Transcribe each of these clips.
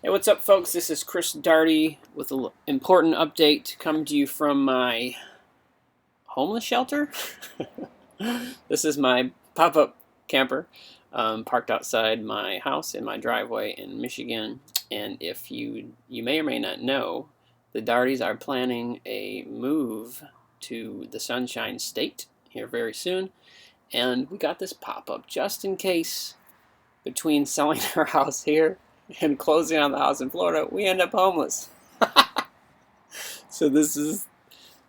Hey, what's up, folks? This is Chris Darty with an important update coming to you from my homeless shelter. This is my pop-up camper parked outside my house in my driveway in Michigan. And if you may or may not know, the Dartys are planning a move to the Sunshine State here very soon. And we got this pop-up just in case between selling our house here and closing on the house in Florida, we end up homeless. So this is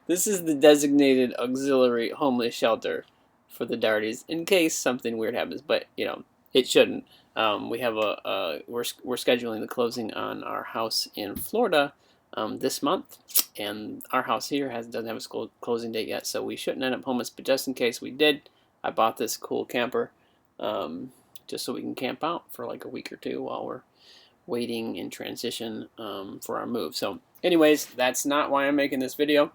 the designated auxiliary homeless shelter for the Dartys in case something weird happens, but it shouldn't. We have we're scheduling the closing on our house in Florida this month, and our house here doesn't have a closing date yet, so we shouldn't end up homeless. But just in case we did, I bought this cool camper just so we can camp out for like a week or two while we're waiting in transition for our move. So anyways, that's not why I'm making this video.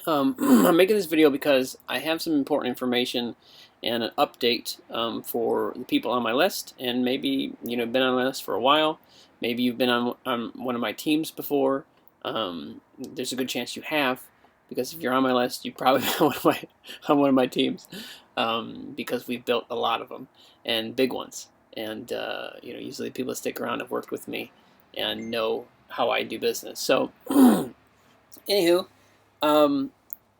I'm making this video because I have some important information and an update for the people on my list, and maybe been on my list for a while. Maybe you've been on one of my teams before. There's a good chance you have, because if you're on my list, you've probably been on one of my teams, because we've built a lot of them and big ones. And usually people that stick around have worked with me and know how I do business. So, anywho, kind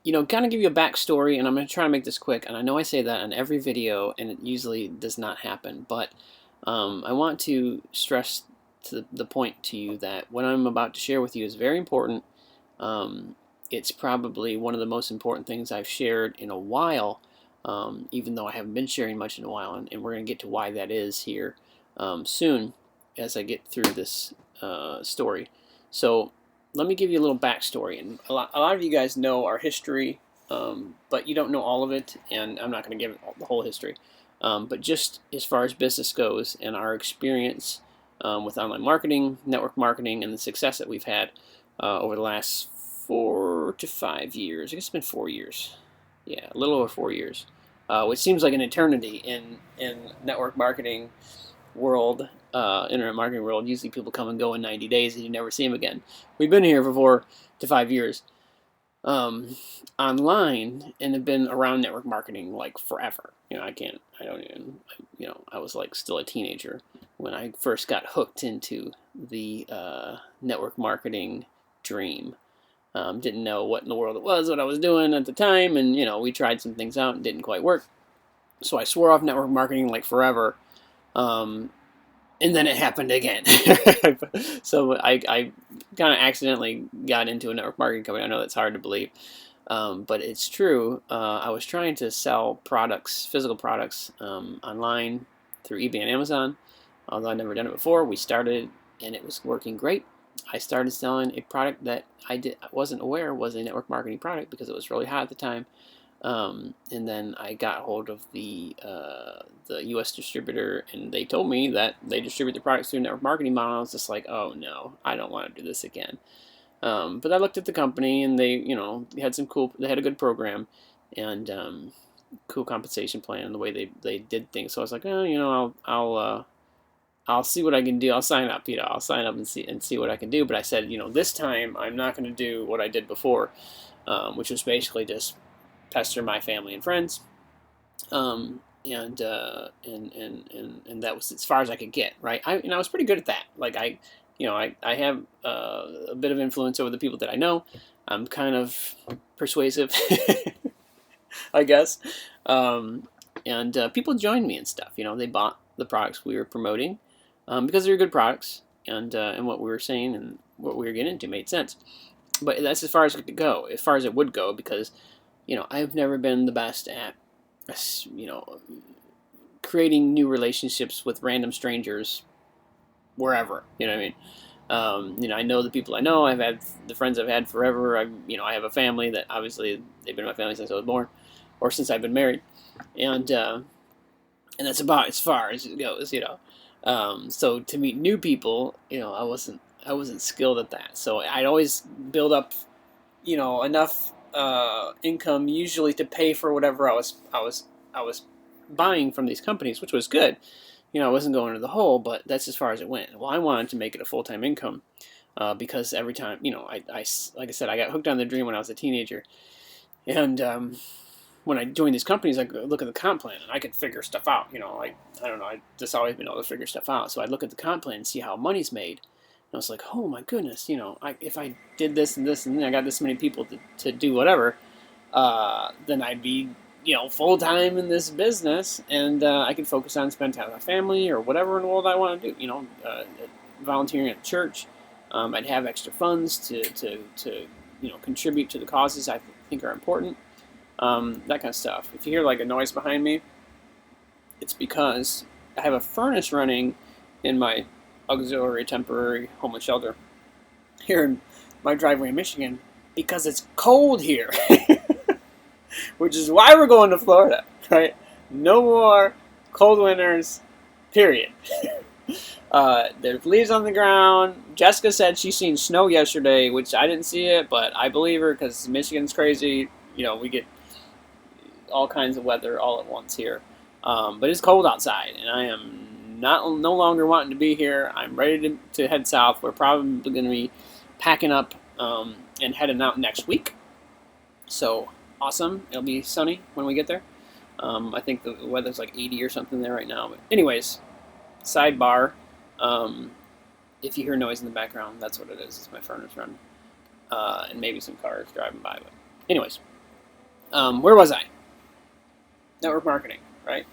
of give you a backstory, and I'm going to try to make this quick. And I know I say that in every video, and it usually does not happen. But I want to stress to the point to you that what I'm about to share with you is very important. It's probably one of the most important things I've shared in a while. Even though I haven't been sharing much in a while, and we're going to get to why that is here soon as I get through this story. So let me give you a little backstory. And a lot of you guys know our history, but you don't know all of it, and I'm not going to give the whole history. But just as far as business goes and our experience with online marketing, network marketing, and the success that we've had over the last 4 to 5 years. I guess it's been 4 years. Yeah, a little over 4 years, which seems like an eternity in network marketing world, internet marketing world. Usually people come and go in 90 days and you never see them again. We've been here for 4 to 5 years online, and have been around network marketing like forever. I was like still a teenager when I first got hooked into the network marketing dream. Didn't know what in the world it was, what I was doing at the time, and we tried some things out and didn't quite work. So I swore off network marketing like forever, and then it happened again. So I kind of accidentally got into a network marketing company. I know that's hard to believe, but it's true. I was trying to sell products, physical products, online through eBay and Amazon. Although I'd never done it before, we started and it was working great. I started selling a product that I wasn't aware was a network marketing product because it was really hot at the time. And then I got hold of the U.S. distributor, and they told me that they distribute the products through a network marketing model. I was just like, oh no, I don't want to do this again. But I looked at the company, and they had a good program, and cool compensation plan, and the way they did things. So I was like, oh, I'll see what I can do. I'll sign up. I'll sign up and see what I can do. But I said, this time I'm not going to do what I did before, which was basically just pester my family and friends, and that was as far as I could get. Right? I was pretty good at that. Like I have a bit of influence over the people that I know. I'm kind of persuasive, I guess, and people joined me and stuff. They bought the products we were promoting. Because they're good products, and what we were saying and what we were getting into made sense. But that's as far as it could go, as far as it would go, because I've never been the best at creating new relationships with random strangers wherever. You know what I mean? I know the people I know. I've had the friends I've had forever. I have a family that obviously they've been my family since I was born, or since I've been married, and that's about as far as it goes. So to meet new people, I wasn't skilled at that. So I'd always build up, enough income usually to pay for whatever I was buying from these companies, which was good. I wasn't going to the hole, but that's as far as it went. Well, I wanted to make it a full-time income because every time, I like I said, I got hooked on the dream when I was a teenager. And when I joined these companies, I could look at the comp plan and I could figure stuff out. I don't know, I just always been able to figure stuff out. So I'd look at the comp plan and see how money's made. And I was like, oh my goodness, if I did this and this and then I got this many people to do whatever, then I'd be full time in this business, and I could focus on spending time with my family or whatever in the world I want to do. Volunteering at church. I'd have extra funds to contribute to the causes I think are important. That kind of stuff. If you hear like a noise behind me, it's because I have a furnace running in my auxiliary temporary homeless shelter here in my driveway in Michigan because it's cold here. Which is why we're going to Florida, right? No more cold winters, period. There's leaves on the ground. Jessica said she's seen snow yesterday, which I didn't see it, but I believe her because Michigan's crazy. We get all kinds of weather all at once here. But it's cold outside, and I am no longer wanting to be here. I'm ready to head south. We're probably going to be packing up and heading out next week. So awesome. It'll be sunny when we get there. I think the weather's like 80 or something there right now. But anyways, sidebar. If you hear noise in the background, that's what it is. It's my furnace run. And maybe some cars driving by. But anyways, where was I? Network marketing, right?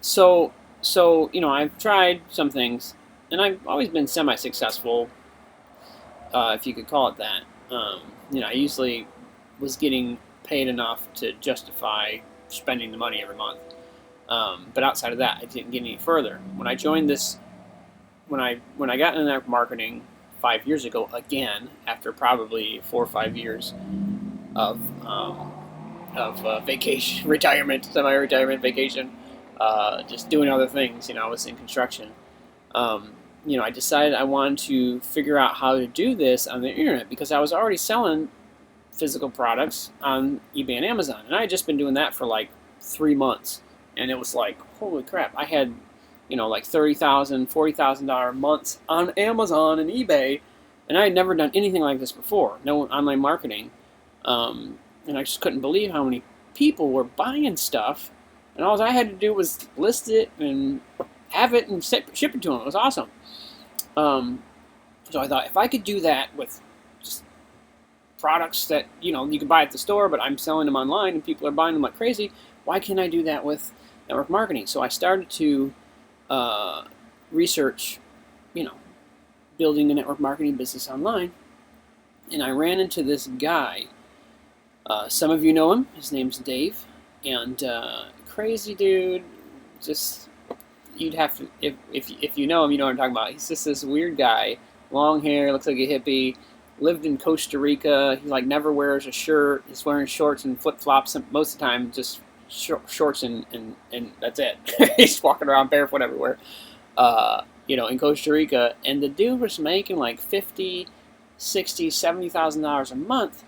So I've tried some things, and I've always been semi-successful, if you could call it that. I usually was getting paid enough to justify spending the money every month. But outside of that, I didn't get any further. When I joined this, when I got into network marketing 5 years ago, again, after probably 4 or 5 years of vacation, retirement, semi-retirement vacation, just doing other things, I was in construction. I decided I wanted to figure out how to do this on the internet because I was already selling physical products on eBay and Amazon, and I had just been doing that for like 3 months, and it was like, holy crap, I had like $30,000, $40,000 months on Amazon and eBay, and I had never done anything like this before, no online marketing, and I just couldn't believe how many people were buying stuff, and all I had to do was list it and have it and ship it to them. It was awesome. So I thought if I could do that with just products that you can buy at the store, but I'm selling them online and people are buying them like crazy, why can't I do that with network marketing? So I started to research, building a network marketing business online, and I ran into this guy. Some of you know him. His name's Dave, and crazy dude. Just you'd have to if you know him, you know what I'm talking about. He's just this weird guy, long hair, looks like a hippie. Lived in Costa Rica. He never wears a shirt. He's wearing shorts and flip flops most of the time. Just shorts and that's it. He's walking around barefoot everywhere. In Costa Rica, and the dude was making like $50,000, $60,000, $70,000 a month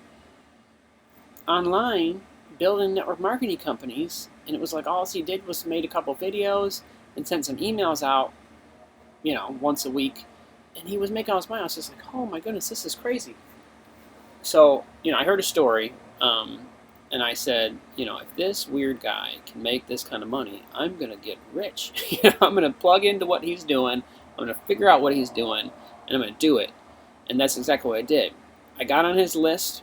online building network marketing companies, and it was like all he did was made a couple videos and sent some emails out, once a week, and he was making all this money. I was just like, oh my goodness, this is crazy. So, I heard a story, and I said, if this weird guy can make this kind of money, I'm going to get rich. I'm going to plug into what he's doing, I'm going to figure out what he's doing, and I'm going to do it. And that's exactly what I did. I got on his list.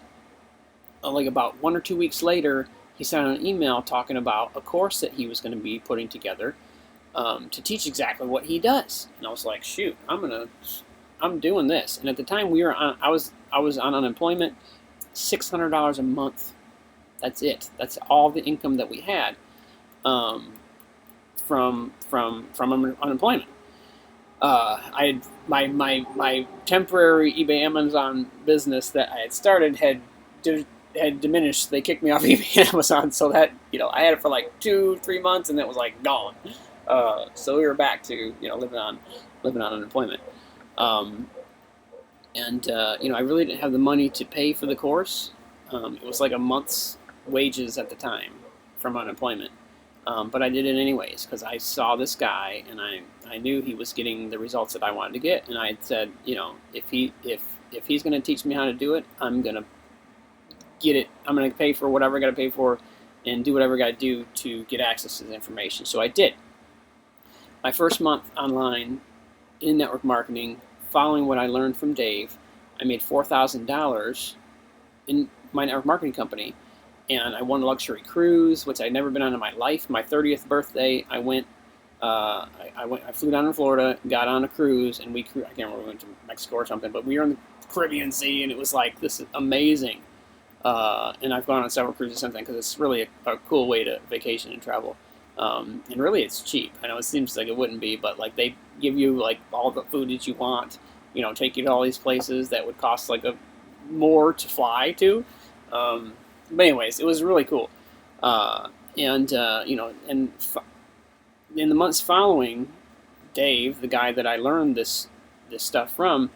Like about 1 or 2 weeks later, he sent an email talking about a course that he was going to be putting together to teach exactly what he does. And I was like, shoot, I'm doing this. And at the time I was on unemployment, $600 a month. That's it. That's all the income that we had from unemployment. I had my temporary eBay Amazon business that I had started had diminished. They kicked me off eBay and Amazon, so that I had it for like 2-3 months, and it was like gone. So we were back to living on unemployment. I really didn't have the money to pay for the course. It was like a month's wages at the time from unemployment. But I did it anyways because I saw this guy and I knew he was getting the results that I wanted to get, and I had said, if he's going to teach me how to do it, I'm going to get it. I'm going to pay for whatever I got to pay for, and do whatever I got to do to get access to the information. So I did. My first month online in network marketing, following what I learned from Dave, I made $4,000 in my network marketing company, and I won a luxury cruise, which I'd never been on in my life. My 30th birthday, I went. I flew down to Florida, got on a cruise, and I can't remember, we went to Mexico or something, but we were in the Caribbean Sea, and it was like, this is amazing. And I've gone on several cruises since then because it's really a cool way to vacation and travel. And really, it's cheap. I know it seems like it wouldn't be, but like they give you like all the food that you want. Take you to all these places that would cost like more to fly to. But anyways, it was really cool. And in the months following, Dave, the guy that I learned this stuff from,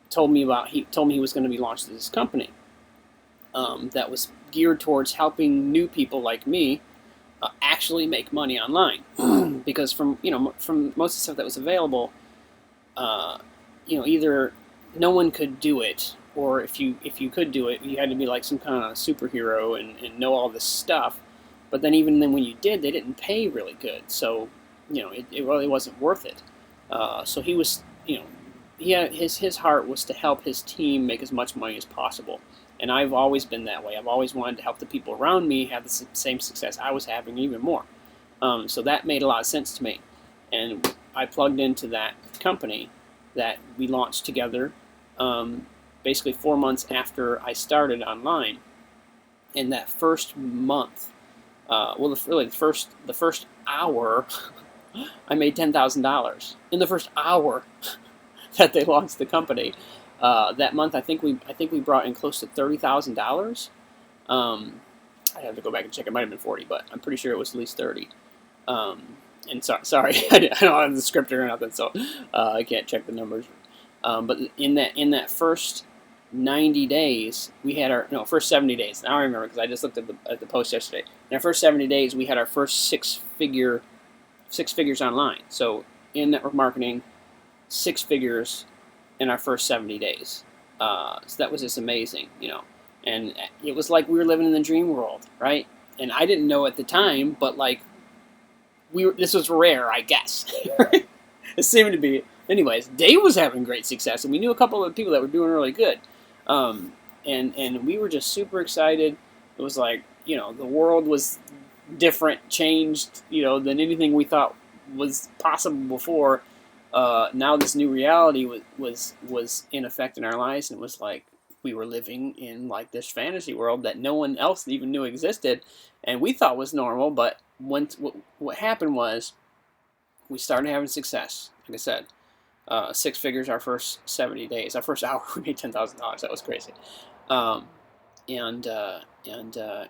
told me he was going to be launching this company that was geared towards helping new people like me actually make money online. Because from most of the stuff that was available, either no one could do it, or if you could do it, you had to be like some kind of superhero and know all this stuff. But then even then when you did, they didn't pay really good. So, it really wasn't worth it. So he was, his heart was to help his team make as much money as possible. And I've always been that way. I've always wanted to help the people around me have the same success I was having, even more. So that made a lot of sense to me. And I plugged into that company that we launched together basically 4 months after I started online. In that first month, the first hour, I made $10,000 in the first hour that they launched the company. That month, I think we brought in close to $30,000. I have to go back and check. It might have been 40, but I'm pretty sure it was at least 30. And sorry, I don't have the script or nothing, so I can't check the numbers. But in that first 90 days, we had first 70 days. Now I remember because I just looked at the post yesterday. In our first 70 days, we had our first six figures online. So in network marketing, 6 figures in our first 70 days. So that was just amazing, And it was like we were living in the dream world, right? And I didn't know at the time, but like this was rare, I guess. It seemed to be. Anyways, Dave was having great success, and we knew a couple of people that were doing really good. And we were just super excited. It was like, the world was different, changed, than anything we thought was possible before. Now this new reality was in effect in our lives, and it was like we were living in like this fantasy world that no one else even knew existed, and we thought was normal. But what happened was we started having success. Like I said, 6 figures our first 70 days. Our first hour we made $10,000. That was crazy. And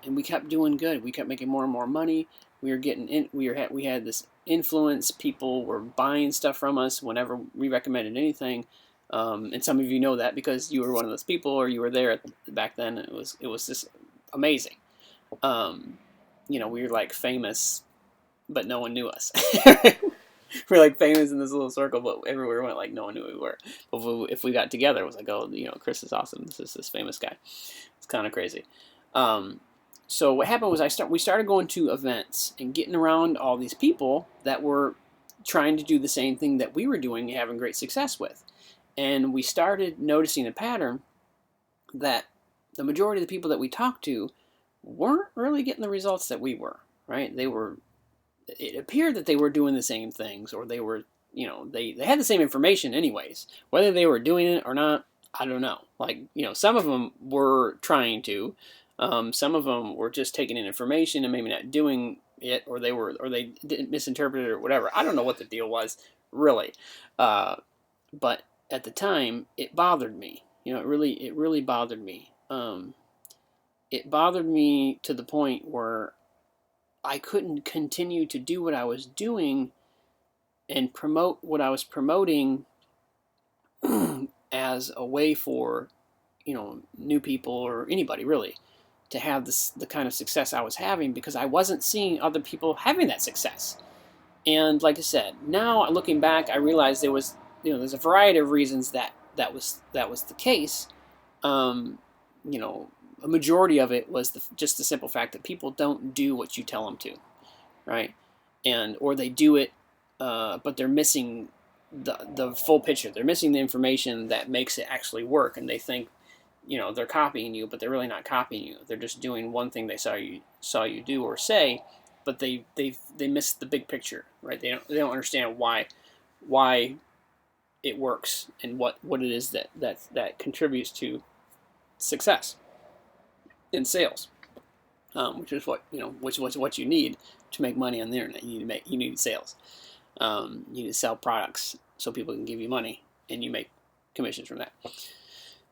we kept doing good. We kept making more and more money. We were getting in. We had this influence. People were buying stuff from us whenever we recommended anything. And some of you know that because you were one of those people, or you were there back then. It was just amazing. We were like famous, but no one knew us. We're like famous in this little circle, but everywhere we went, like no one knew who we were. But if we got together, it was like, oh, Chris is awesome. This is this famous guy. It's kind of crazy. So what happened was we started going to events and getting around all these people that were trying to do the same thing that we were doing and having great success with. And we started noticing a pattern that the majority of the people that we talked to weren't really getting the results that we were, right? It appeared that they were doing the same things, or they were, they had the same information anyways. Whether they were doing it or not, I don't know. Like, some of them were trying to. Some of them were just taking in information and maybe not doing it, or they didn't misinterpret it or whatever. I don't know what the deal was, really. But at the time, it bothered me. It really bothered me. It bothered me to the point where I couldn't continue to do what I was doing and promote what I was promoting as a way for, new people or anybody really to have the kind of success I was having, because I wasn't seeing other people having that success. And like I said, now looking back, I realized there's a variety of reasons that was the case. A majority of it was just the simple fact that people don't do what you tell them to, right? Or they do it, but they're missing the full picture. They're missing the information that makes it actually work, and they think, they're copying you, but they're really not copying you. They're just doing one thing they saw you do or say, but they miss the big picture, right? They don't understand why it works and what it is that contributes to success in sales, which is what you need to make money on the internet. You need sales. You need to sell products so people can give you money, and you make commissions from that.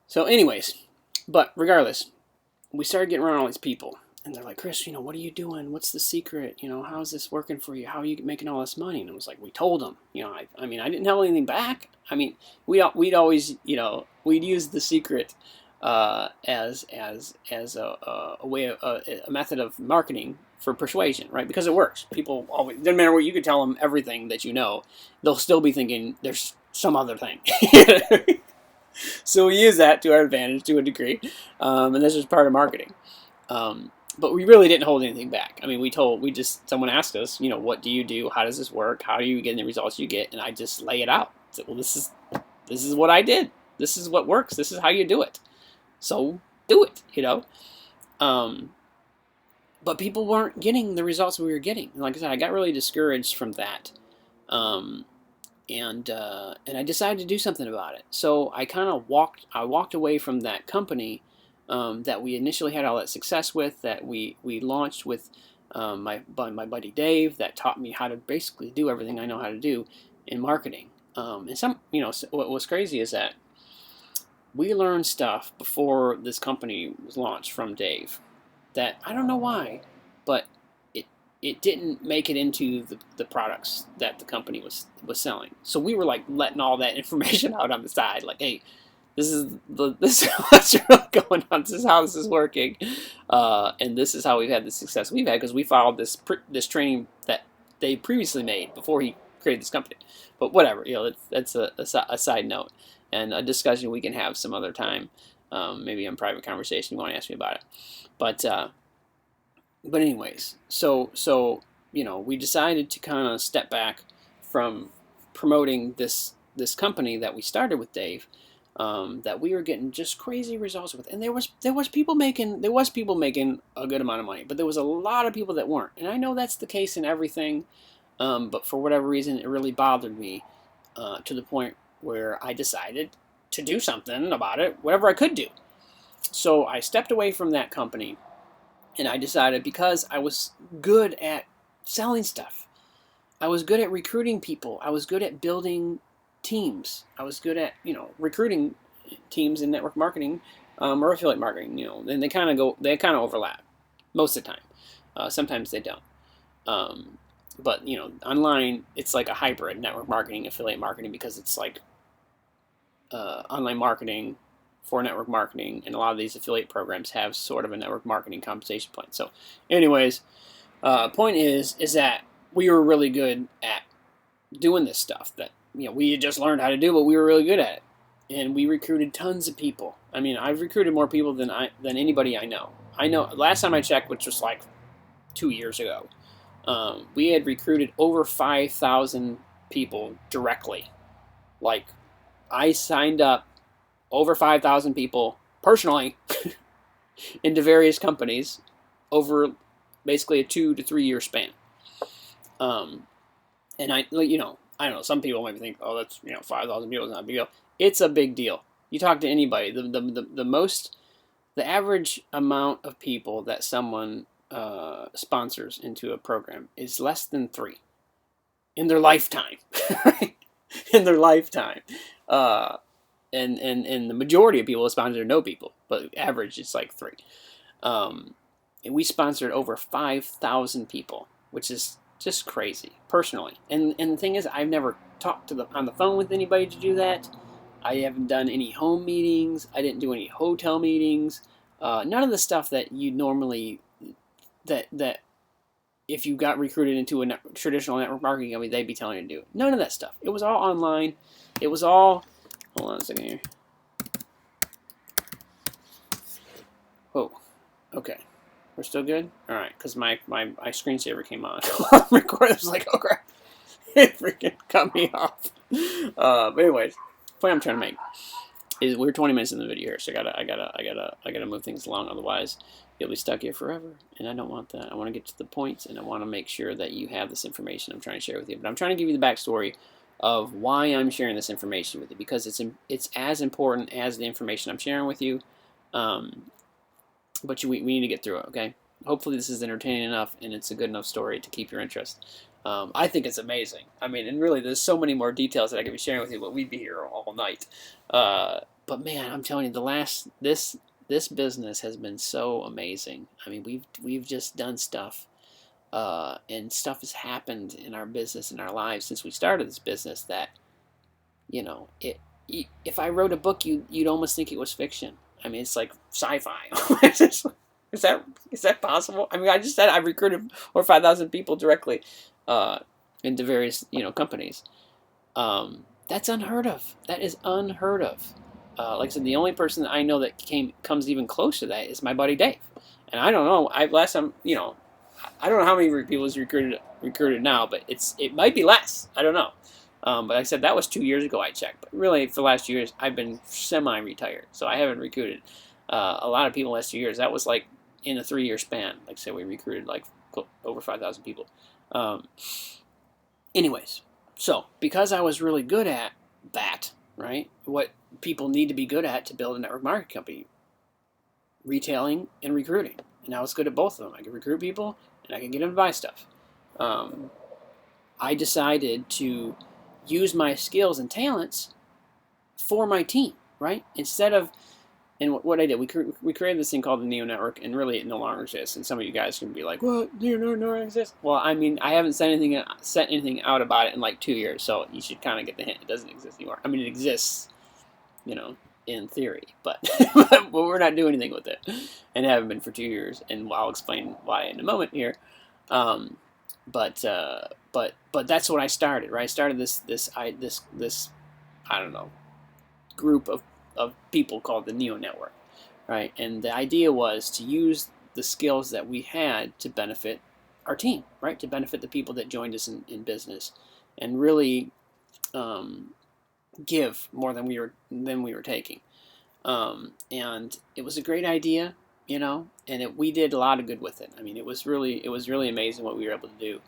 So, anyways, but regardless, we started getting around all these people, and they're like, Chris, what are you doing? What's the secret? How's this working for you? How are you making all this money? And I was like, we told them. I didn't tell anything back. We'd always, we'd use the secret as a way of a method of marketing for persuasion, right? Because it works. People always, doesn't matter what, you could tell them everything that they'll still be thinking there's some other thing. So we use that to our advantage to a degree, and this is part of marketing. But we really didn't hold anything back. Someone asked us, what do you do? How does this work? How do you get the results you get? And I just lay it out. I said, well, this is what I did. This is what works. This is how you do it. So do it, But people weren't getting the results we were getting. And like I said, I got really discouraged from that. And I decided to do something about it. So I walked away from that company that we initially had all that success with, that we launched with my buddy Dave, that taught me how to basically do everything I know how to do in marketing. What was crazy is that we learned stuff before this company was launched from Dave that I don't know why, but it didn't make it into the products that the company was selling. So we were like letting all that information out on the side, like, hey, this is what's really going on. This is how this is working, and this is how we've had the success we've had because we followed this training that they previously made before he created this company. But whatever, that's a side note and a discussion we can have some other time, maybe in private conversation. You want to ask me about it, but anyways, so we decided to kind of step back from promoting this company that we started with Dave. That we were getting just crazy results with, and there was people making a good amount of money, but there was a lot of people that weren't, and I know that's the case in everything, but for whatever reason, it really bothered me to the point where I decided to do something about it, whatever I could do. So I stepped away from that company, and I decided, because I was good at selling stuff, I was good at recruiting people, I was good at building teams. I was good at recruiting teams in network marketing or affiliate marketing. And they kind of overlap most of the time. Sometimes they don't. But online it's like a hybrid: network marketing, affiliate marketing, because it's like online marketing for network marketing, and a lot of these affiliate programs have sort of a network marketing compensation plan. So, anyways, point is that we were really good at doing this stuff that we had just learned how to do, but we were really good at it. And we recruited tons of people. I've recruited more people than anybody I know. Last time I checked, which was like 2 years ago, we had recruited over 5,000 people directly. Like, I signed up over 5,000 people personally into various companies over basically a 2 to 3 year span. And I don't know, some people might think, oh, that's, 5,000 people is not a big deal. It's a big deal. You talk to anybody, the average amount of people that someone sponsors into a program is less than 3 in their lifetime. In their lifetime. And the majority of people that sponsor know people, but average it's like 3. And we sponsored over 5,000 people, which is just crazy, personally. And the thing is, I've never talked on the phone with anybody to do that. I haven't done any home meetings. I didn't do any hotel meetings. None of the stuff that you normally that if you got recruited into a traditional network marketing company, they'd be telling you to do. None of that stuff. It was all online. It was all. Hold on a second here. Oh, okay. We're still good? All right, because my screensaver came on. Record. I was like, oh crap, it freaking cut me off. But anyways, the point I'm trying to make is we're 20 minutes in the video here, so I gotta move things along. Otherwise, you'll be stuck here forever, and I don't want that. I want to get to the points, and I want to make sure that you have this information I'm trying to share with you. But I'm trying to give you the backstory of why I'm sharing this information with you, because it's as important as the information I'm sharing with you. But we need to get through it, okay? Hopefully this is entertaining enough and it's a good enough story to keep your interest. I think it's amazing. I mean, and really there's so many more details that I could be sharing with you, but we'd be here all night. But man, I'm telling you, this business has been so amazing. I mean, we've just done stuff, and stuff has happened in our business, in our lives since we started this business that, you know, if I wrote a book, you'd almost think it was fiction. I mean, it's like sci-fi. Is that possible? I mean, I just said I recruited over 5,000 people directly into various companies. That's unheard of. That is unheard of. Like I said, the only person that I know that comes even close to that is my buddy Dave. And I don't know. Last time, I don't know how many people he's recruited now, but it might be less. I don't know. But like I said, that was 2 years ago I checked. But really, for the last 2 years, I've been semi-retired. So I haven't recruited a lot of people the last 2 years. That was like in a 3-year span. Like I said, we recruited like over 5,000 people. Anyways, so because I was really good at that, right? What people need to be good at to build a network marketing company, retailing and recruiting. And I was good at both of them. I could recruit people and I could get them to buy stuff. I decided to use my skills and talents for my team, right? Instead of, and what I did, we created this thing called the Neo Network, and really it no longer exists. And some of you guys can be like, "What? Neo Network no longer exists?" Well, I mean, I haven't said anything out about it in like 2 years, so you should kind of get the hint. It doesn't exist anymore. I mean, it exists, in theory, but but we're not doing anything with it, and haven't been for 2 years. And I'll explain why in a moment here. But that's what I started, right? I started this I don't know, group of people called the Neo Network, right? And the idea was to use the skills that we had to benefit our team, right? To benefit the people that joined us in business, and really give more than we were taking. And it was a great idea, and we did a lot of good with it. I mean, it was really amazing what we were able to do.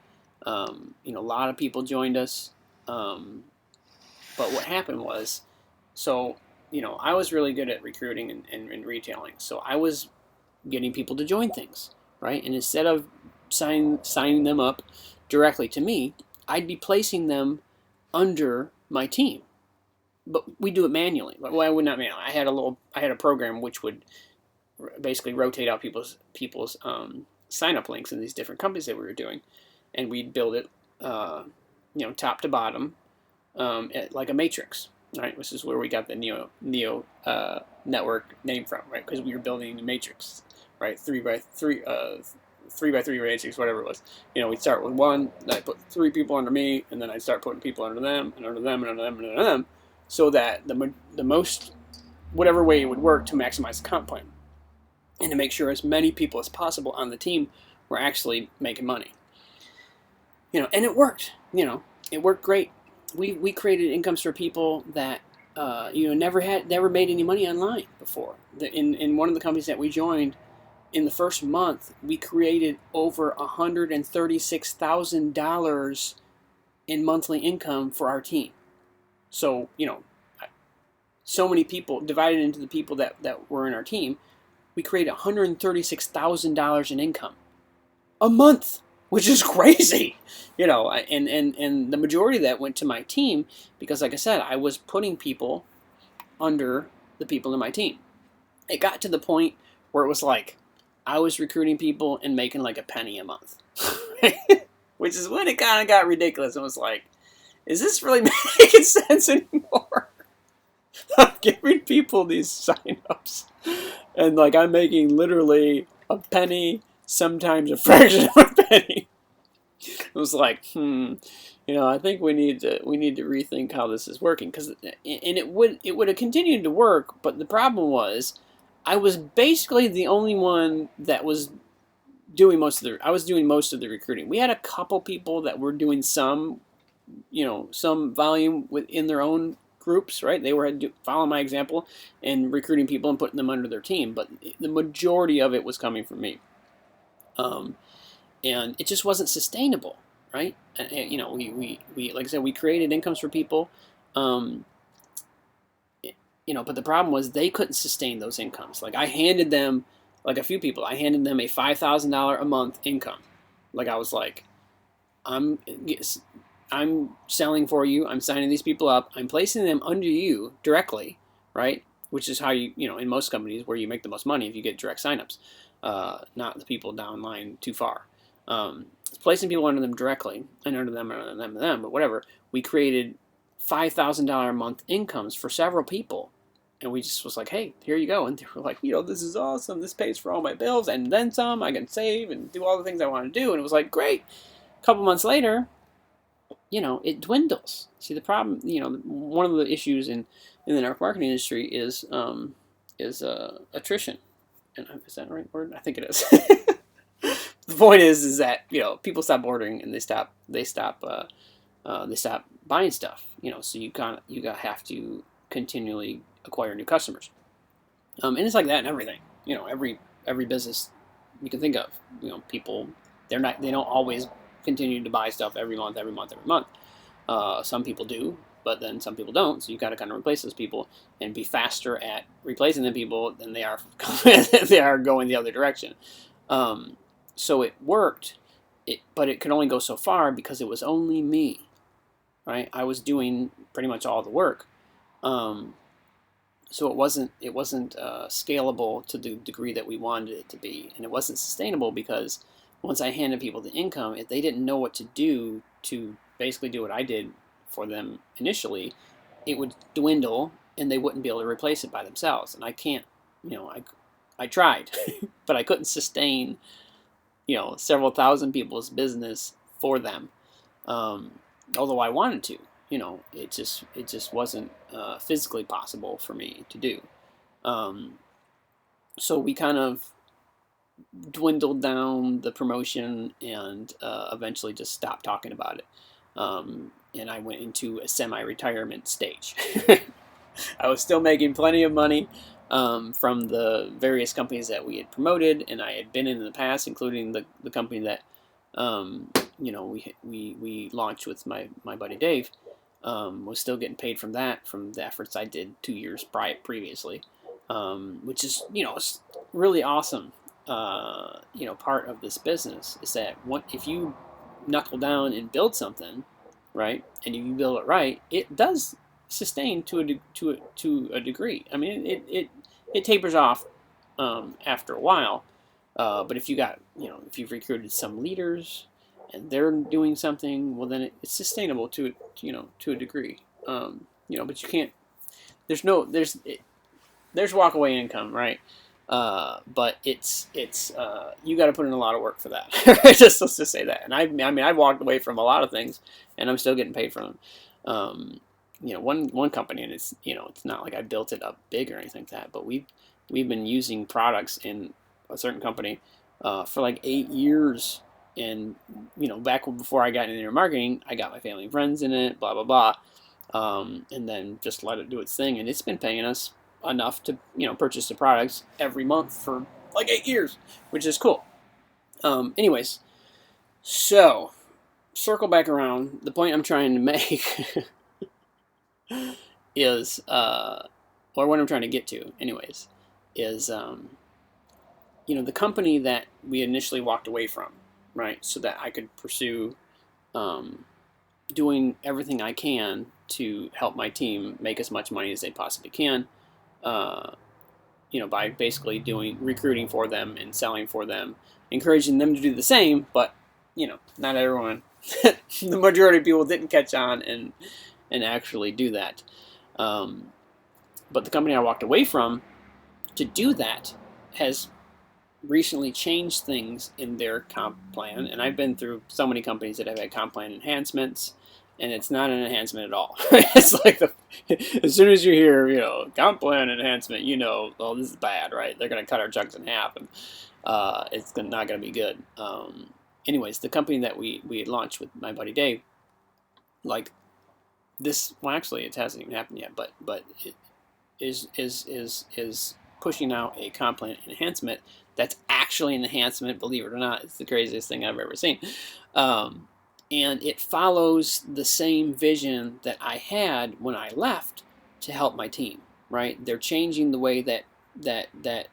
A lot of people joined us, but what happened was, so I was really good at recruiting and retailing, so I was getting people to join things, right? And instead of signing them up directly to me, I'd be placing them under my team. But we do it manually. Well, I would not manually. I had a program which would basically rotate out people's sign up links in these different companies that we were doing, and we'd build it, top to bottom, like a matrix, right? Which is where we got the Neo network name from, right? Because we were building a matrix, right? 3x3 matrix, whatever it was. We'd start with one, then I'd put 3 people under me, and then I'd start putting people under them, and under them, and under them, and under them, so that the most, whatever way it would work to maximize the comp plan, and to make sure as many people as possible on the team were actually making money. And it worked. It worked great. We created incomes for people that never made any money online before. In one of the companies that we joined, in the first month, we created over $136,000 in monthly income for our team. So, so many people divided into the people that were in our team, we created $136,000 in income a month, which is crazy, and the majority of that went to my team because, like I said, I was putting people under the people in my team. It got to the point where it was like I was recruiting people and making like a penny a month, which is when it kind of got ridiculous. It was like, is this really making sense anymore? I'm giving people these sign-ups, and like I'm making literally a penny, sometimes a fraction of a penny. It was like, I think we need to rethink how this is working, because it would have continued to work, but the problem was I was basically the only one that was doing most of the recruiting. We had a couple people that were doing some volume within their own groups, right? They were following my example and recruiting people and putting them under their team, but the majority of it was coming from me. And it just wasn't sustainable, right? And, we like I said, we created incomes for people, but the problem was they couldn't sustain those incomes. Like I handed them, like a few people, I handed them a $5,000 a month income. Like I was like, I'm selling for you. I'm signing these people up. I'm placing them under you directly, right? Which is how in most companies where you make the most money if you get direct signups, not the people down line too far. Placing people under them directly, and under them, but whatever. We created $5,000 a month incomes for several people, and we just was like, hey, here you go. And they were like, this is awesome. This pays for all my bills, and then some. I can save and do all the things I want to do. And it was like, great. A couple months later, it dwindles. See, the problem, one of the issues in the network marketing industry is attrition. And is that the right word? I think it is. The point is that people stop ordering and they stop buying stuff. So you have to continually acquire new customers. And it's like that in everything. Every business you can think of. People they don't always continue to buy stuff every month. Some people do, but then some people don't. So you got to kind of replace those people and be faster at replacing the people than they are going the other direction. So it worked, but it could only go so far because it was only me, right? I was doing pretty much all the work. So it wasn't scalable to the degree that we wanted it to be, and it wasn't sustainable because once I handed people the income, if they didn't know what to do to basically do what I did for them initially, it would dwindle and they wouldn't be able to replace it by themselves. And I can't, I tried, but I couldn't sustain, several thousand people's business for them. Although I wanted to, it just wasn't physically possible for me to do. So we kind of dwindled down the promotion and eventually just stopped talking about it. And I went into a semi-retirement stage. I was still making plenty of money from the various companies that we had promoted and I had been in the past, including the company that we launched with my buddy Dave. Was still getting paid from that, from the efforts I did 2 years previously, which is really awesome. Part of this business is that if you knuckle down and build something, right, and if you build it right, it does sustain to a degree. I mean, it tapers off after a while, but if if you've recruited some leaders and they're doing something, well, then it's sustainable to a degree. But you can't. There's walk away income, right? But it's you got to put in a lot of work for that. Let's just say that. And I've walked away from a lot of things, and I'm still getting paid for them. One company, and it's not like I built it up big or anything like that, but we've been using products in a certain company for like 8 years. And back before I got into marketing, I got my family and friends in it, blah blah blah, and then just let it do its thing, and it's been paying us enough to purchase the products every month for like 8 years, which is cool. Anyways, so circle back around. The point I'm trying to make is, or what I'm trying to get to, anyways, is the company that we initially walked away from, right, so that I could pursue doing everything I can to help my team make as much money as they possibly can. By basically recruiting for them and selling for them, encouraging them to do the same, but, not everyone, the majority of people didn't catch on and actually do that. But the company I walked away from to do that has recently changed things in their comp plan, and I've been through so many companies that have had comp plan enhancements, and it's not an enhancement at all. It's like as soon as you hear, comp plan enhancement, oh, this is bad, right? They're going to cut our checks in half, and it's not going to be good. Anyways, the company that we had launched with my buddy Dave, like this, well, actually, it hasn't even happened yet, but it is pushing out a comp plan enhancement that's actually an enhancement, believe it or not. It's the craziest thing I've ever seen. And it follows the same vision that I had when I left to help my team, right? They're changing the way that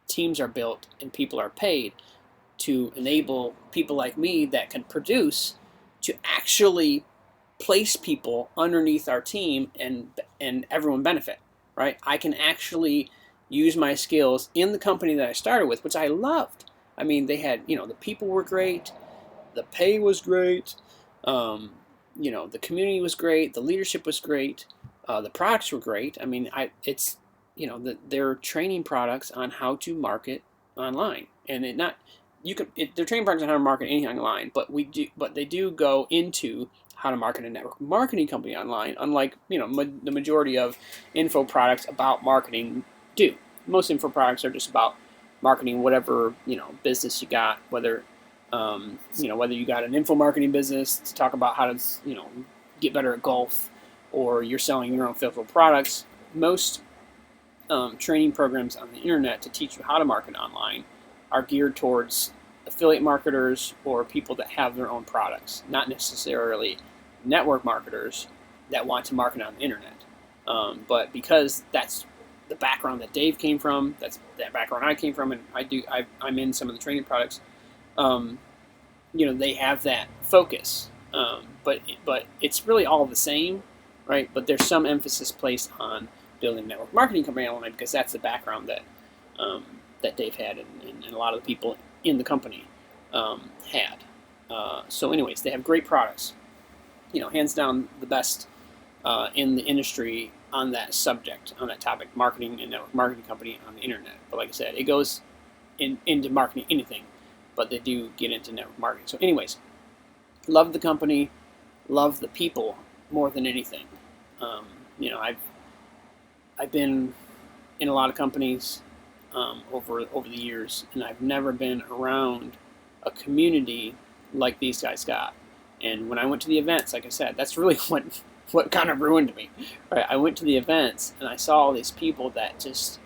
teams are built and people are paid to enable people like me that can produce to actually place people underneath our team and everyone benefit, right? I can actually use my skills in the company that I started with, which I loved. I mean, they had, the people were great, the pay was great, the community was great, the leadership was great, the products were great. I mean, they're training products on how to market online, and they're training products on how to market anything online, but they do go into how to market a network marketing company online, unlike the majority of info products about marketing do. Most info products are just about marketing whatever business you got, whether whether you got an info marketing business to talk about how to get better at golf, or you're selling your own physical products. Most training programs on the internet to teach you how to market online are geared towards affiliate marketers or people that have their own products, not necessarily network marketers that want to market on the internet. But because that's the background that Dave came from, that's that background I came from, and I'm in some of the training products. They have that focus, but it's really all the same, right? But there's some emphasis placed on building a network marketing company online because that's the background that Dave had and a lot of the people in the company had. So anyways, they have great products. Hands down the best in the industry on that subject, on that topic, marketing and network marketing company on the internet. But like I said, it goes into marketing anything, but they do get into network marketing. So anyways, love the company, love the people more than anything. I've been in a lot of companies over the years, and I've never been around a community like these guys got. And when I went to the events, like I said, that's really what kind of ruined me. Right? I went to the events and I saw all these people that just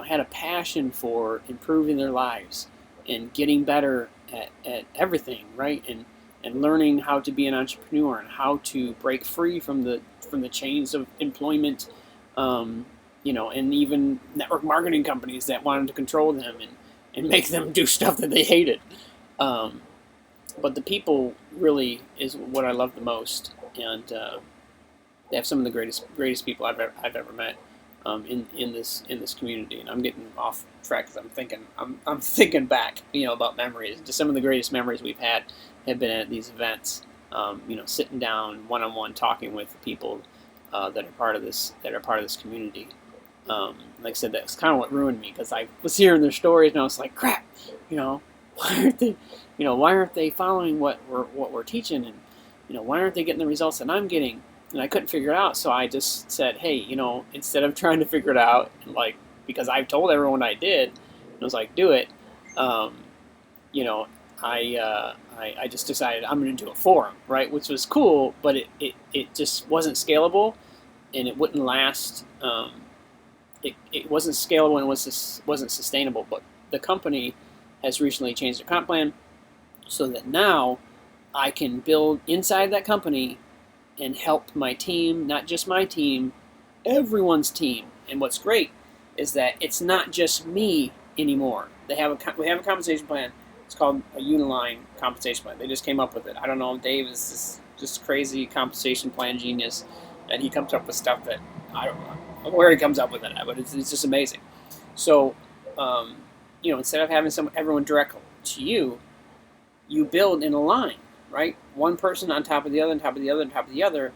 had a passion for improving their lives and getting better at everything, right? And learning how to be an entrepreneur and how to break free from the chains of employment, and even network marketing companies that wanted to control them and make them do stuff that they hated. But the people really is what I love the most, and they have some of the greatest people I've ever met in this community. And I'm getting off track because I'm thinking back, about memories. Just some of the greatest memories we've had have been at these events. Sitting down one-on-one talking with the people that are part of this community. Like I said, that's kind of what ruined me, because I was hearing their stories and I was like, crap, why aren't they following what we're teaching, and why aren't they getting the results that I'm getting? And I couldn't figure it out, so I just said, hey, instead of trying to figure it out, because I've told everyone I did, and I was like, do it. I just decided I'm going to do a forum, right? Which was cool, but it just wasn't scalable, and it wouldn't last. It wasn't scalable and it wasn't sustainable. But the company has recently changed their comp plan so that now I can build inside that company and help my team, not just my team, everyone's team. And what's great is that it's not just me anymore. We have a compensation plan. It's called a Uniline compensation plan. They just came up with it. I don't know. Dave is this just crazy compensation plan genius, and he comes up with stuff that I don't know where he comes up with it, but it's just amazing. So, instead of having everyone direct to you, you build in a line, right? One person on top of the other, on top of the other, on top of the other,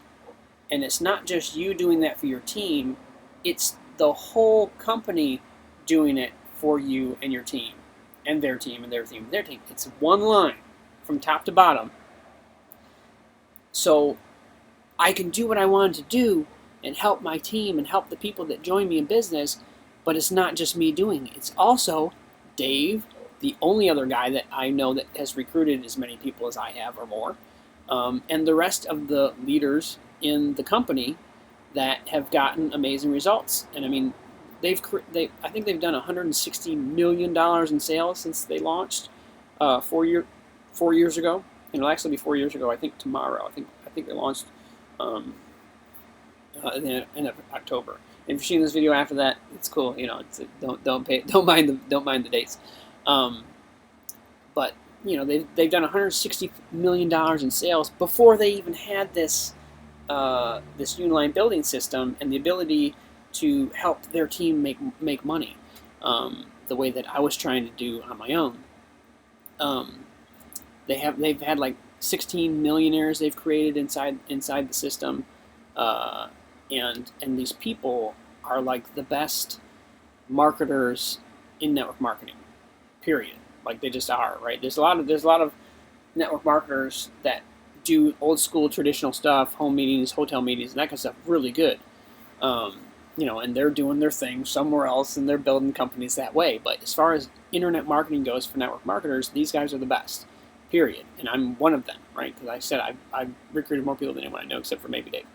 and it's not just you doing that for your team. It's the whole company doing it for you and your team, and their team, and their team, and their team. It's one line from top to bottom. So I can do what I wanted to do and help my team and help the people that join me in business, but it's not just me doing it. It's also Dave, the only other guy that I know that has recruited as many people as I have or more, and the rest of the leaders in the company that have gotten amazing results. And I mean, I think they've done $160 million in sales since they launched 4 years ago. It'll actually be 4 years ago. I think tomorrow. I think they launched in the end of October. And if you're seeing this video after that, it's cool. You know, don't mind the dates. But you know, they've done $160 million in sales before they even had this Uniline building system and the ability to help their team make money the way that I was trying to do on my own. They've had like 16 millionaires they've created inside the system, and these people are like the best marketers in network marketing. Period. Like they just are, right? There's a lot of network marketers that do old school traditional stuff, home meetings, hotel meetings, and that kind of stuff, really good. You know, and they're doing their thing somewhere else, and they're building companies that way. But as far as internet marketing goes for network marketers, these guys are the best. Period. And I'm one of them, right? Because I said I've recruited more people than anyone I know, except for maybe Dave.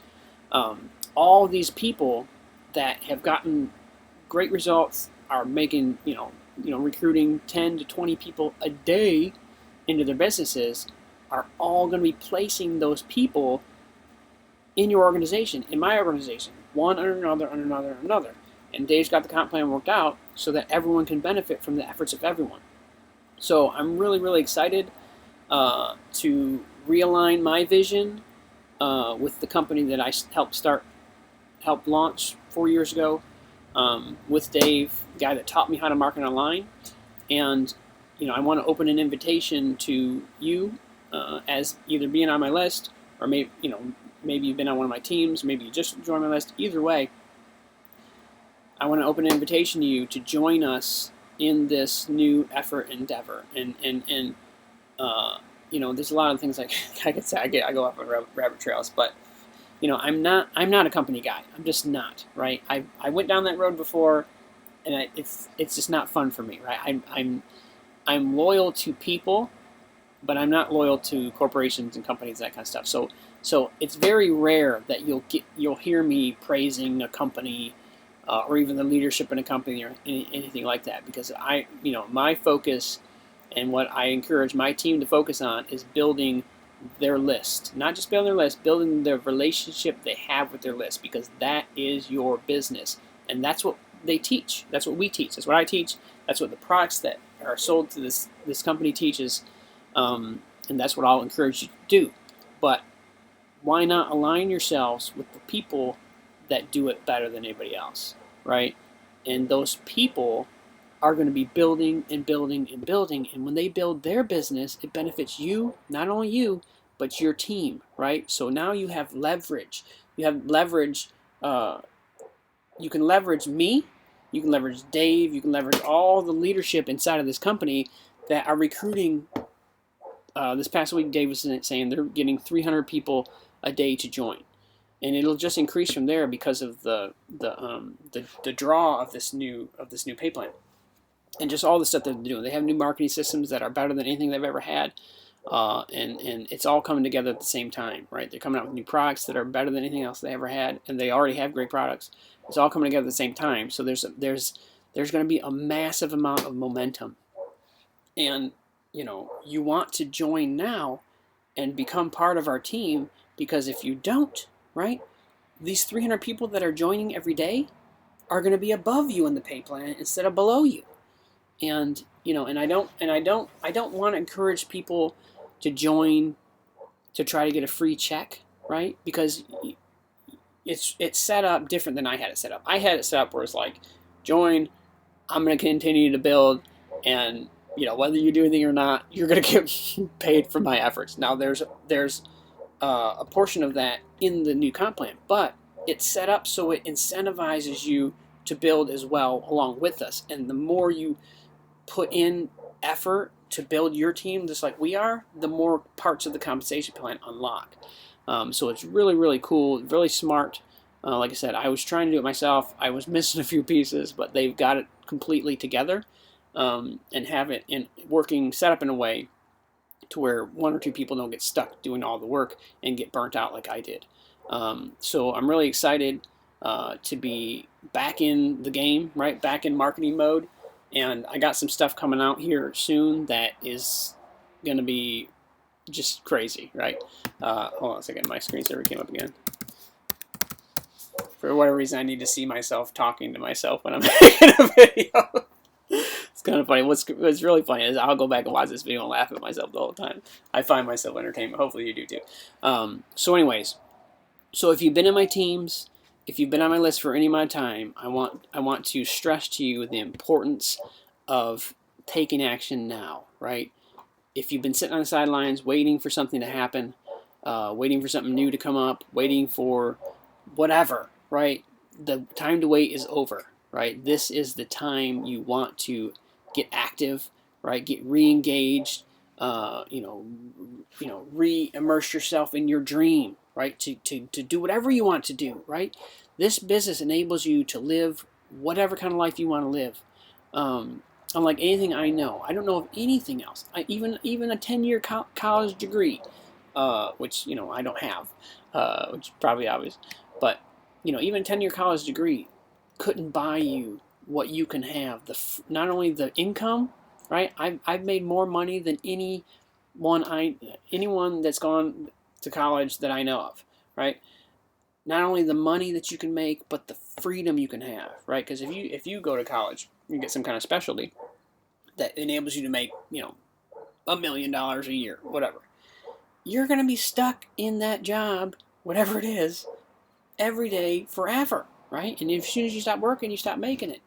All these people that have gotten great results are making, you know, recruiting 10 to 20 people a day into their businesses, are all going to be placing those people in your organization, in my organization, one under another, under another, under another. And Dave's got the comp plan worked out so that everyone can benefit from the efforts of everyone. So I'm really, really excited to realign my vision with the company that I helped launch 4 years ago, with Dave, the guy that taught me how to market online. And you know, I want to open an invitation to you as either being on my list, or maybe you've been on one of my teams, maybe you just joined my list. Either way, I want to open an invitation to you to join us in this new effort endeavor. And you know, there's a lot of things I could say. I go off on rabbit trails, but you know, I'm not a company guy. I'm just not, right? I went down that road before, and it's just not fun for me, right? I'm loyal to people, but I'm not loyal to corporations and companies, that kind of stuff. So it's very rare that you'll hear me praising a company or even the leadership in a company or anything like that, because my focus and what I encourage my team to focus on is building their list. Not just building their list, building the relationship they have with their list, because that is your business. And that's what they teach. That's what we teach. That's what I teach. That's what the products that are sold to this company teaches. And that's what I'll encourage you to do. But why not align yourselves with the people that do it better than anybody else, right? And those people are going to be building and building and building. And when they build their business, it benefits you, not only you, but your team, right? So now you have leverage. You have leverage. You can leverage me. You can leverage Dave. You can leverage all the leadership inside of this company that are recruiting. This past week, Dave was saying they're getting 300 people a day to join, and it'll just increase from there because of the draw of this new pay plan. And just all the stuff that they're doing. They have new marketing systems that are better than anything they've ever had. And it's all coming together at the same time, right? They're coming out with new products that are better than anything else they ever had. And they already have great products. It's all coming together at the same time. So there's going to be a massive amount of momentum. And, you know, you want to join now and become part of our team, because if you don't, right, these 300 people that are joining every day are going to be above you in the pay plan instead of below you. And you know, and I don't want to encourage people to join to try to get a free check, right? Because it's set up different than I had it set up. I had it set up where it's like, join, I'm going to continue to build, and you know, whether you do anything or not, you're going to get paid for my efforts. Now there's a portion of that in the new comp plan, but it's set up so it incentivizes you to build as well along with us. And the more you put in effort to build your team just like we are, the more parts of the compensation plan unlock. So it's really, really cool, really smart. Like I said, I was trying to do it myself. I was missing a few pieces, but they've got it completely together, and have it working, set up in a way to where one or two people don't get stuck doing all the work and get burnt out like I did. So I'm really excited to be back in the game, right? Back in marketing mode. And I got some stuff coming out here soon that is going to be just crazy, right? Hold on a second. My screensaver came up again. For whatever reason, I need to see myself talking to myself when I'm making a video. It's kind of funny. What's really funny is I'll go back and watch this video and laugh at myself the whole time. I find myself entertainment. Hopefully you do too. So anyways, so if you've been in my teams, if you've been on my list for any amount of time, I want to stress to you the importance of taking action now, right? If you've been sitting on the sidelines waiting for something to happen, waiting for something new to come up, waiting for whatever, right? The time to wait is over, right? This is the time you want to get active, right? Get re-engaged, re-immerse yourself in your dream, right? To do whatever you want to do, right? This business enables you to live whatever kind of life you want to live. Unlike anything I know, I don't know of anything else. Even a 10-year college degree, which I don't have, which is probably obvious. But even a 10-year college degree couldn't buy you what you can have. Not only the income, right? I've made more money than anyone that's gone to college that I know of, right? Not only the money that you can make, but the freedom you can have, right? Because if you go to college, you get some kind of specialty that enables you to make $1 million a year, whatever. You're going to be stuck in that job, whatever it is, every day forever, right? And as soon as you stop working, you stop making it.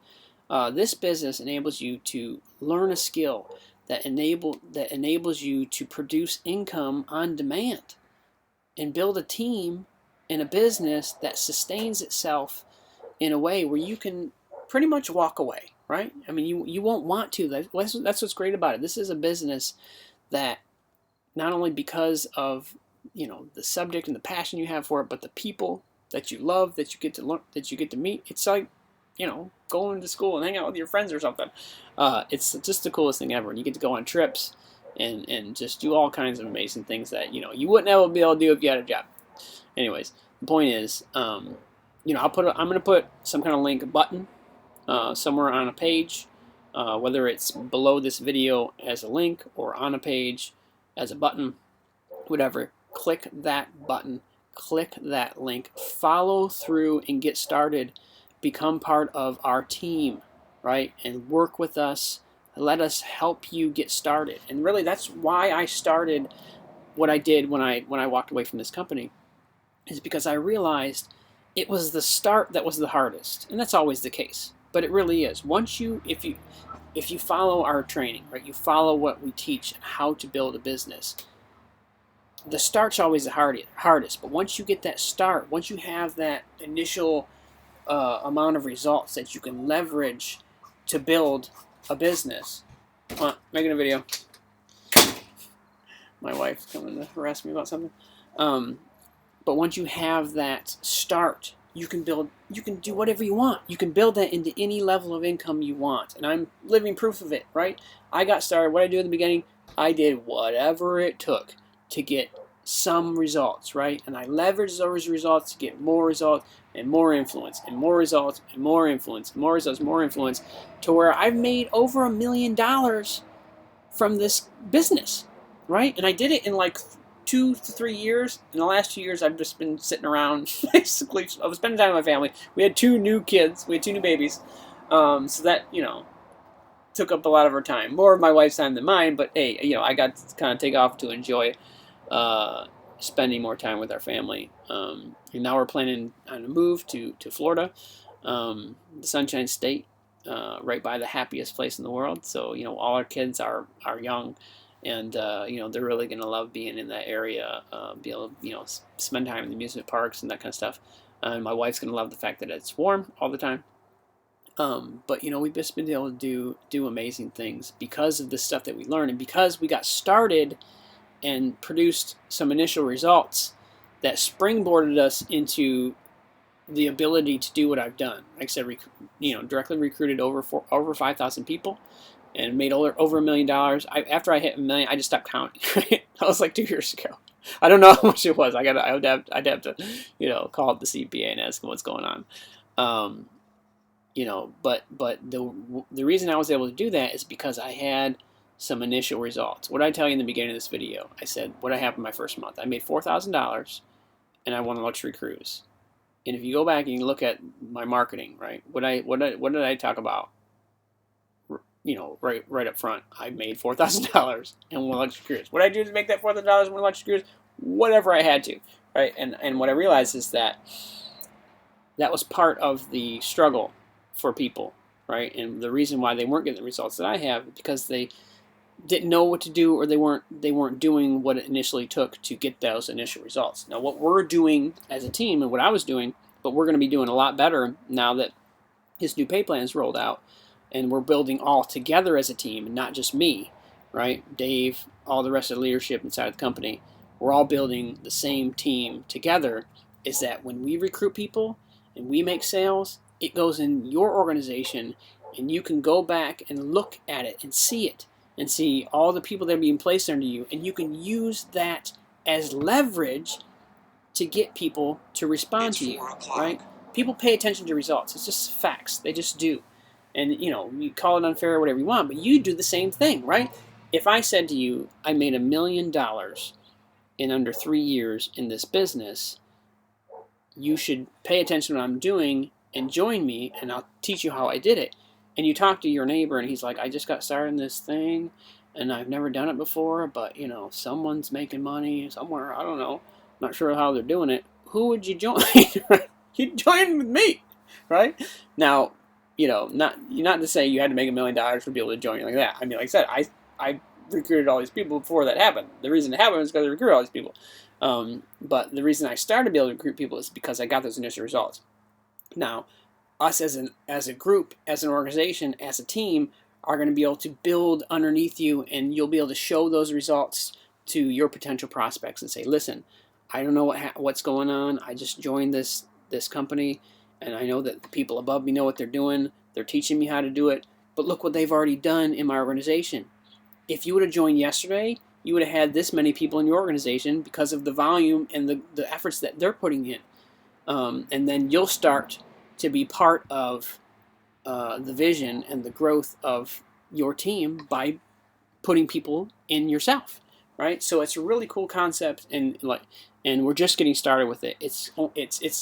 This business enables you to learn a skill that enables you to produce income on demand and build a team and a business that sustains itself in a way where you can pretty much walk away, right? I mean, you won't want to. That's what's great about it. This is a business that not only because of the subject and the passion you have for it, but the people that you love, that you get to learn, that you get to meet. It's like going to school and hang out with your friends or something. It's just the coolest thing ever. And you get to go on trips and just do all kinds of amazing things that you wouldn't ever be able to do if you had a job. Anyways, the point is, I'm gonna put some kind of link button somewhere on a page, whether it's below this video as a link or on a page as a button, whatever. Click that button, click that link, follow through and get started. Become part of our team, right? And work with us. Let us help you get started. And really, that's why I started what I did when I walked away from this company, is because I realized it was the start that was the hardest, and that's always the case. But it really is. If you follow our training, right? You follow what we teach and how to build a business. The start's always the hardest. But once you get that start, once you have that initial amount of results that you can leverage to build a business. Come on, making a video. My wife's coming to harass me about something. But once you have that start, you can do whatever you want. You can build that into any level of income you want. And I'm living proof of it, right? I got started. What I do in the beginning, I did whatever it took to get some results, right? And I leveraged those results to get more results and more influence and more results and more influence and more results, more influence, to where I've made over $1 million from this business, right? And I did it in like 2 to 3 years. In the last 2 years, I've just been sitting around. Basically, I was spending time with my family. We had 2 new kids. We had 2 new babies. So that, took up a lot of our time. More of my wife's time than mine, but hey, I got to kind of take off to enjoy spending more time with our family. And now we're planning on a move to Florida, the Sunshine State, right by the happiest place in the world. So, all our kids are young, and, they're really going to love being in that area, be able to, spend time in the amusement parks and that kind of stuff. And my wife's going to love the fact that it's warm all the time. But we've just been able to do amazing things because of the stuff that we learned, and because we got started and produced some initial results that springboarded us into the ability to do what I've done. Like I said, directly recruited over 5,000 people and made over $1 million. After I hit $1 million, I just stopped counting. Right? That was like 2 years ago. I don't know how much it was. I'd have to call up the CPA and ask them what's going on. But the reason I was able to do that is because I had some initial results. What did I tell you in the beginning of this video? I said what happened my first month. I made $4,000 and I won a luxury cruise. And if you go back and you look at my marketing, right? What did I talk about? Right up front, I made $4,000 and won a luxury cruise. What did I do to make that $4,000 and win a luxury cruise? Whatever I had to, right? And what I realized is that was part of the struggle for people, right? And the reason why they weren't getting the results that I have because they didn't know what to do, or they weren't doing what it initially took to get those initial results. Now, what we're doing as a team, and what I was doing, but we're going to be doing a lot better now that his new pay plan is rolled out, and we're building all together as a team, and not just me, right? Dave, all the rest of the leadership inside of the company, we're all building the same team together. Is that when we recruit people and we make sales, it goes in your organization, and you can go back and look at it and see it, and see all the people that are being placed under you, and you can use that as leverage to get people to respond to you, right? People pay attention to results. It's just facts. They just do. And, you call it unfair or whatever you want, but you do the same thing, right? If I said to you, I made $1 million in under 3 years in this business, you should pay attention to what I'm doing and join me, and I'll teach you how I did it. And you talk to your neighbor, and he's like, I just got started in this thing, and I've never done it before, but, someone's making money somewhere. I don't know. I'm not sure how they're doing it. Who would you join? You'd join with me, right? Now, not to say you had to make $1 million to be able to join you like that. I mean, like I said, I recruited all these people before that happened. The reason it happened was because I recruited all these people. But the reason I started to be able to recruit people is because I got those initial results. Now, us as a group, as an organization, as a team, are going to be able to build underneath you, and you'll be able to show those results to your potential prospects and say, listen, I don't know what's going on. I just joined this company, and I know that the people above me know what they're doing. They're teaching me how to do it, but look what they've already done in my organization. If you would have joined yesterday, you would have had this many people in your organization because of the volume and the efforts that they're putting in. And then you'll start to be part of the vision and the growth of your team by putting people in yourself, right? So it's a really cool concept, and we're just getting started with it. It's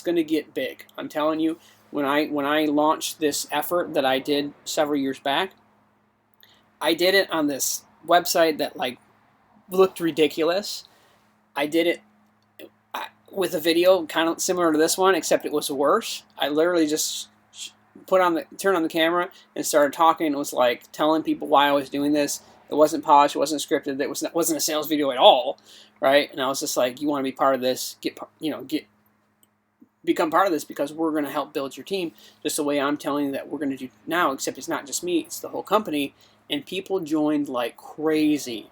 going to get big. I'm telling you, when I launched this effort that I did several years back, I did it on this website that looked ridiculous. I did it with a video kind of similar to this one, except it was worse. I literally just turned on the camera and started talking. It was like telling people why I was doing this. It wasn't polished. It wasn't scripted. It wasn't a sales video at all, right? And I was just like, you want to be part of this? Become part of this, because we're going to help build your team just the way I'm telling you that we're going to do now. Except it's not just me; it's the whole company. And people joined like crazy.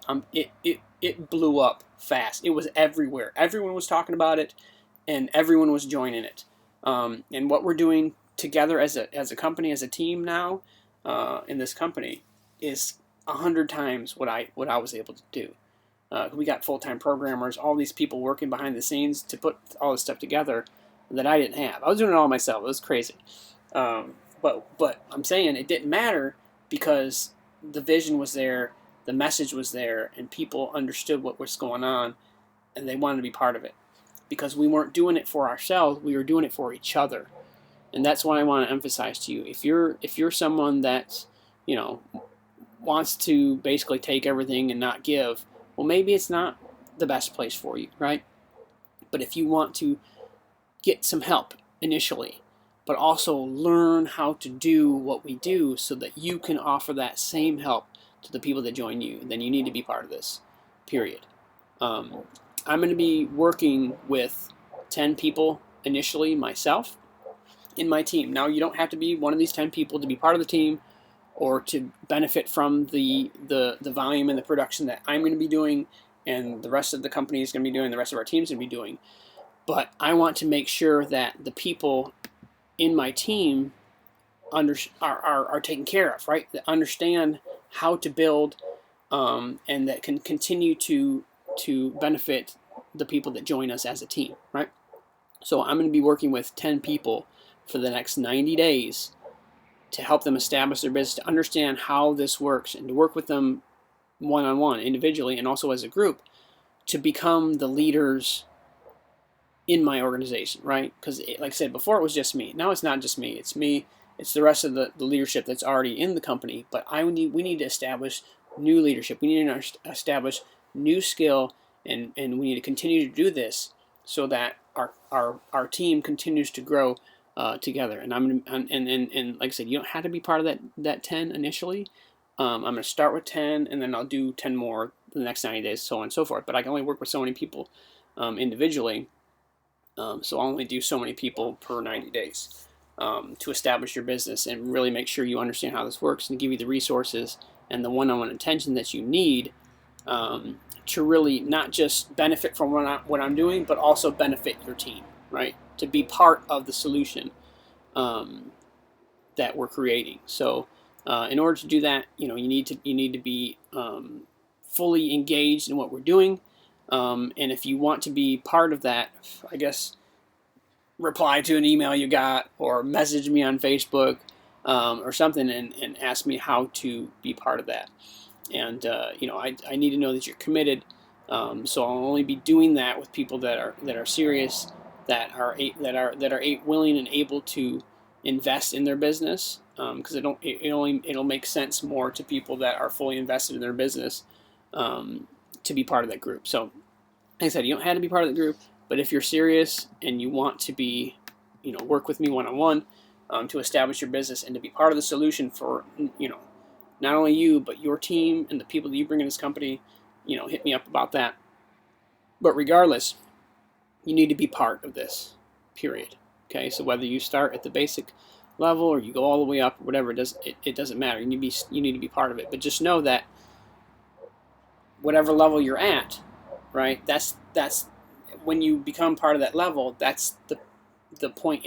It blew up fast. It was everywhere. Everyone was talking about it, and everyone was joining it. And what we're doing together as a company, as a team now, in this company, is 100 times what I was able to do. We got full-time programmers, all these people working behind the scenes to put all this stuff together that I didn't have. I was doing it all myself. It was crazy. But I'm saying it didn't matter, because the vision was there, the message was there, and people understood what was going on, and they wanted to be part of it. Because we weren't doing it for ourselves, we were doing it for each other. And that's what I want to emphasize to you. If you're someone that, wants to basically take everything and not give, well, maybe it's not the best place for you, right? But if you want to get some help initially, but also learn how to do what we do so that you can offer that same help to the people that join you, then you need to be part of this, period. I'm going to be working with 10 people initially myself, in my team. Now, you don't have to be one of these 10 people to be part of the team or to benefit from the volume and the production that I'm going to be doing and the rest of the company is going to be doing, the rest of our team is going to be doing. But I want to make sure that the people in my team are taken care of, right? That understand how to build and that can continue to benefit the people that join us as a team, right? So I'm going to be working with 10 people for the next 90 days to help them establish their business, to understand how this works, and to work with them one-on-one, individually, and also as a group, to become the leaders in my organization, right? Because like I said before, it was just me. Now it's not just me. It's me. It's the rest of the leadership that's already in the company. But we need to establish new leadership. We need to establish new skill, and we need to continue to do this so that our team continues to grow together. And and like I said, you don't have to be part of that 10 initially. I'm going to start with 10, and then I'll do 10 more the next 90 days, so on and so forth. But I can only work with so many people individually, so I'll only do so many people per 90 days to establish your business and really make sure you understand how this works and give you the resources and the one-on-one attention that you need to really not just benefit from what I'm doing, but also benefit your team, right? To be part of the solution that we're creating. So in order to do that, you need to be fully engaged in what we're doing. And if you want to be part of that, I guess reply to an email you got or message me on Facebook or something and ask me how to be part of that. And I need to know that you're committed. So I'll only be doing that with people that are serious, that are willing and able to invest in their business. Because it'll make sense more to people that are fully invested in their business to be part of that group. So, like I said, you don't have to be part of the group, but if you're serious and you want to be, work with me one-on-one to establish your business and to be part of the solution for, not only you, but your team and the people that you bring in this company, hit me up about that. But regardless, you need to be part of this, period. Okay, so whether you start at the basic level or you go all the way up, or whatever, it doesn't matter. You need to be part of it. But just know that whatever level you're at, right? That's when you become part of that level. That's the point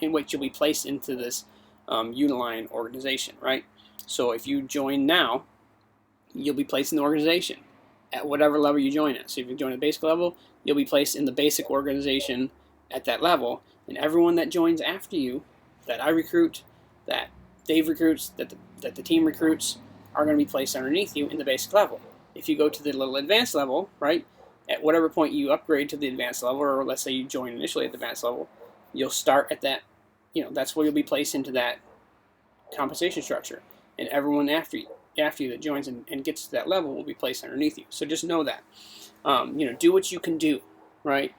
in which you'll be placed into this Uniline organization, right? So if you join now, you'll be placed in the organization at whatever level you join at. So if you join at the basic level, you'll be placed in the basic organization at that level. And everyone that joins after you, that I recruit, that Dave recruits, that the team recruits, are going to be placed underneath you in the basic level. If you go to the little advanced level, right, at whatever point you upgrade to the advanced level, or let's say you join initially at the advanced level, you'll start at that, that's where you'll be placed into that compensation structure. And everyone after you that joins and gets to that level will be placed underneath you. So just know that. Do what you can do, right?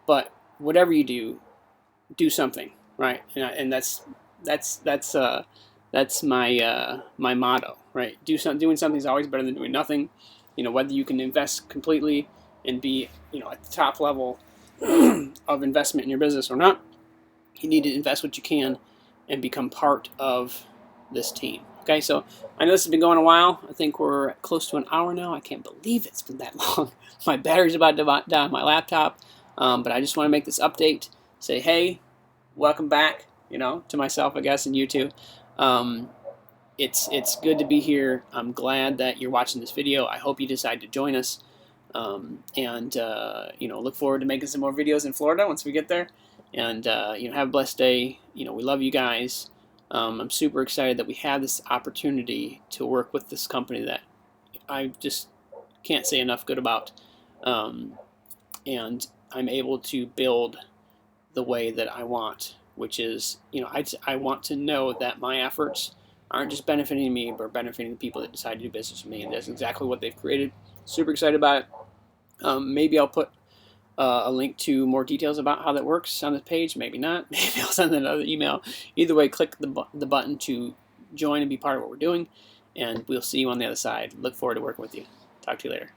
But whatever you do something, right? And that's my my motto, right? Doing something is always better than doing nothing. Whether you can invest completely and be at the top level of investment in your business or not, you need to invest what you can and become part of this team. Okay, so I know this has been going a while. I think we're close to an hour now. I can't believe it's been that long. My battery's about to die on my laptop, but I just want to make this update. Say, hey, welcome back, to myself, I guess, and you too. It's good to be here. I'm glad that you're watching this video. I hope you decide to join us, and look forward to making some more videos in Florida once we get there. And have a blessed day. We love you guys. I'm super excited that we have this opportunity to work with this company that I just can't say enough good about, and I'm able to build the way that I want, which is, I want to know that my efforts aren't just benefiting me, but benefiting the people that decide to do business with me, and that's exactly what they've created. Super excited about it. Maybe I'll put a link to more details about how that works on the page. Maybe not. Maybe I'll send another email. Either way, click the button to join and be part of what we're doing, and we'll see you on the other side. Look forward to working with you. Talk to you later.